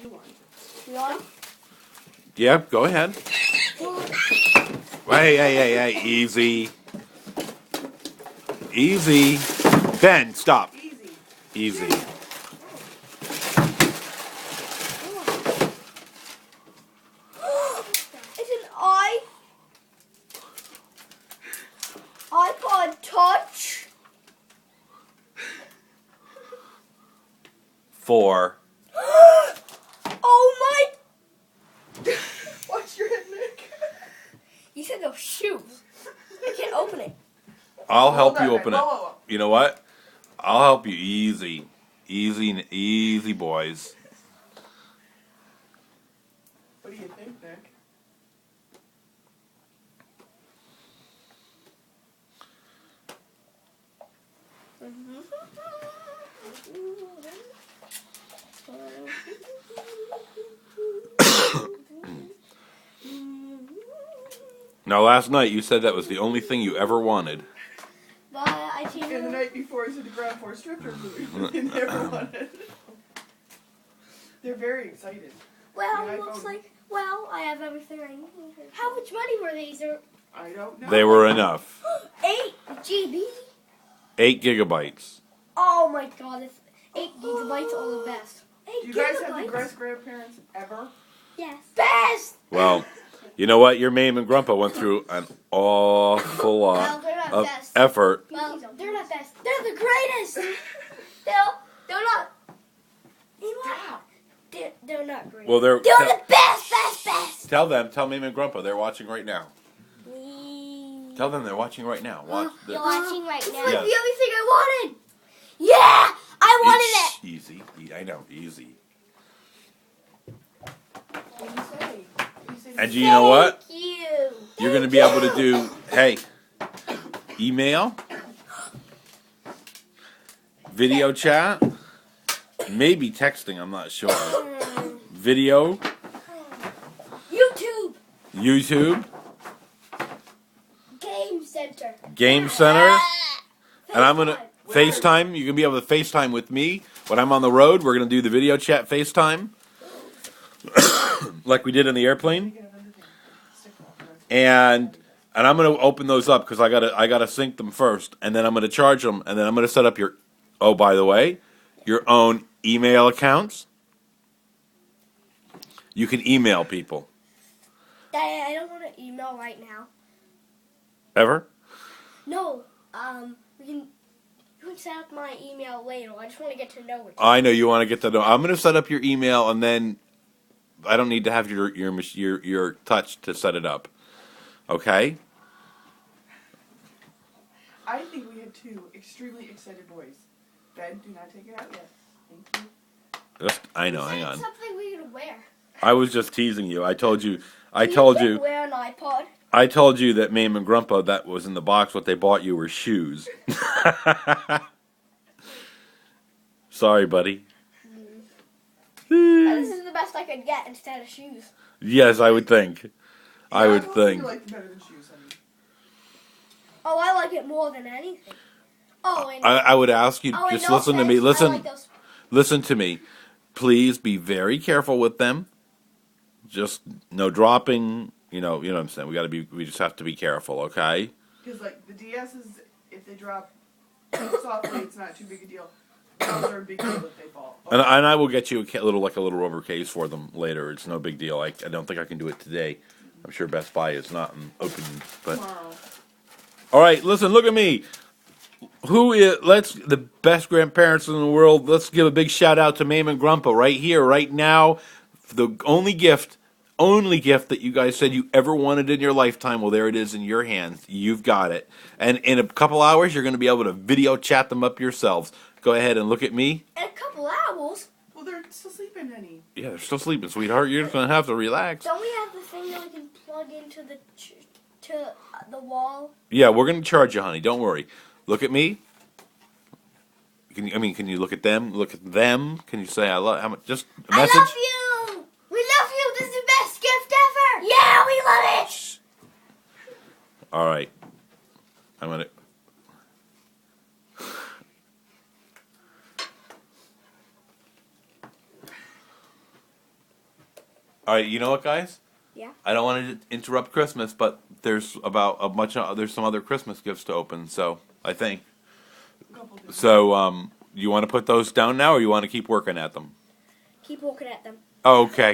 You on? Yeah, go ahead. Hey, easy. Easy. Ben, stop. Easy. It's an iPod Touch. 4. Oh my! Watch your head, Nick. You said those shoes. I can't open it. I'll help you open it. Whoa. You know what? I'll help you easy. Easy, boys. What do you think, Nick? Now, last night you said that was the only thing you ever wanted. But I think And the night before, he said the ground floor stripper movie. They never wanted. They're very excited. well, The it looks iPhone. like I have everything I need. How much money were these? I don't know. They were enough. 8 GB. 8 gigabytes. Oh my God! It's 8 gigabytes are the best. 8 Do you guys have gigabytes? the best grandparents ever? Yes. Best. Well, you know what? Your mame and grandpa went through an awful Well, lot they're not of best. effort. Well, they're not best. They're the greatest. they're not. They're not great. Well, they're the best. Tell mame and grandpa, they're watching right now. Tell them they're watching right now. Watch. You're watching right now. Yes. Like the other thing I wanted. Yeah, I wanted it. Easy. I know, easy. What do you say? You say And you know what? Thank you. You're going to be able to do, hey, email, video chat, maybe texting, I'm not sure. Video, YouTube, Game Center. and I'm going to FaceTime. You're going to be able to FaceTime with me. When I'm on the road, we're going to do the video chat FaceTime, like we did in the airplane. And I'm going to open those up because I gotta sync them first, and then I'm going to charge them, and then I'm going to set up your, oh, by the way, your own email accounts. You can email people. Daddy, I don't want to email right now. Ever? No, you can set up my email later. I just want to get to know it. I know you want to get to know. I'm going to set up your email, and then I don't need to have your touch to set it up. Okay? I think we have 2 extremely excited boys. Ben, do not take it out yet. Thank you. I know. Hang on. Something we could wear. I was just teasing you. I told you. You wear an iPod. I told you that Mame and Grandpa, that was in the box. What they bought you were shoes. Sorry, buddy. This is the best I could get instead of shoes. Yes, I would think. I would don't think. You like it better than shoes, honey. Oh, I like it more than anything. Oh, and I would ask you, and just no listen to me. offense, I Listen, like those. listen to me. Please be very careful with them. Just no dropping. You know what I'm saying. We just have to be careful, okay? Because like the DS's, if they drop softly, it's not too big a deal. Those are a big deal if they fall. And I will get you a little rubber case for them later. It's no big deal. I don't think I can do it today. I'm sure Best Buy is not open, but Tomorrow. all right. Listen, look at me. Let's the best grandparents in the world. Let's give a big shout out to Mame and Grandpa right here, right now. The only gift that you guys said you ever wanted in your lifetime. Well, there it is in your hands. You've got it. And in a couple hours, you're going to be able to video chat them up yourselves. Go ahead and look at me. In a couple hours. Well, they're still sleeping, honey. Yeah, they're still sleeping, sweetheart. You're just going to have to relax. Don't we have the thing that we can plug into the wall? Yeah, we're going to charge you, honey. Don't worry. Look at me. Can you look at them? Look at them. Can you say I love? How much? Just a message. I love you. We love you. This is the best gift ever. Yeah, we love it. All right. I'm gonna. All right, you know what, guys? Yeah. I don't want to interrupt Christmas, but there's there's some other Christmas gifts to open. So I think A couple things. so. You want to put those down now, or you want to keep working at them? Keep walking at them. Okay.